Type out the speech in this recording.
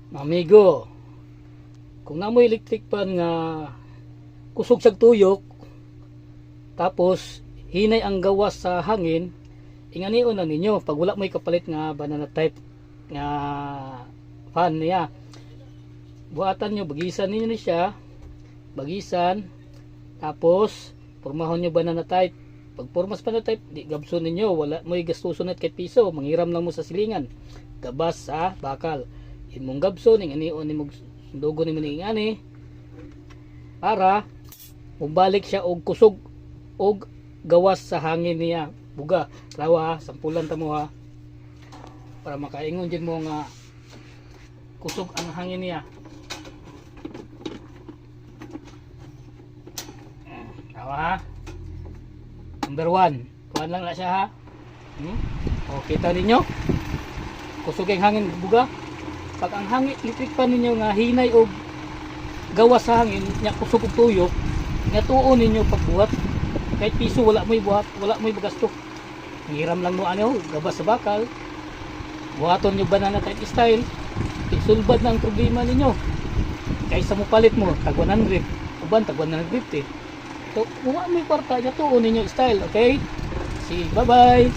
Amigo, kung namoy electric pan nga kusog sa tuyok, tapos hinay ang gawas sa hangin, inganion na ninyo pag wala mo'y kapalit nga banana type nga fan niya. Buhatan nyo, bagisan ninyo ni siya, bagisan, tapos pormahon nyo banana type. Pag pormas banana type, di gabso ninyo, wala mo'y gastuson at kahit piso, manghiram lang mo sa silingan, gabas sa bakal. Imong gabso ning anion nimong dugo ni ning ani para mubalik siya og kusog og gawas sa hangin niya buga lawa sampulan ta mo ha para makaingon jud mo nga kusog ang hangin niya. Lawa ha, number 1 kuan lang na siya ha. O kita ninyo kusog ang hangin buga. Pag ang hangin electric pan ninyo nga hinay og gawas sa hangin nya kusog og tuyok nga tuon ninyo pagbuhat kahit piso wala mo'y buhat, wala mo'y bagasto. Ngiram lang mo ano gabas sa bakal, buhaton nyo banana type style, isulbad na ang problema ninyo. Kaysa mo palit mo tag 100 uban tag 150, so wala mo'y kwarta nya tuon ninyo style. Okay, see, bye bye.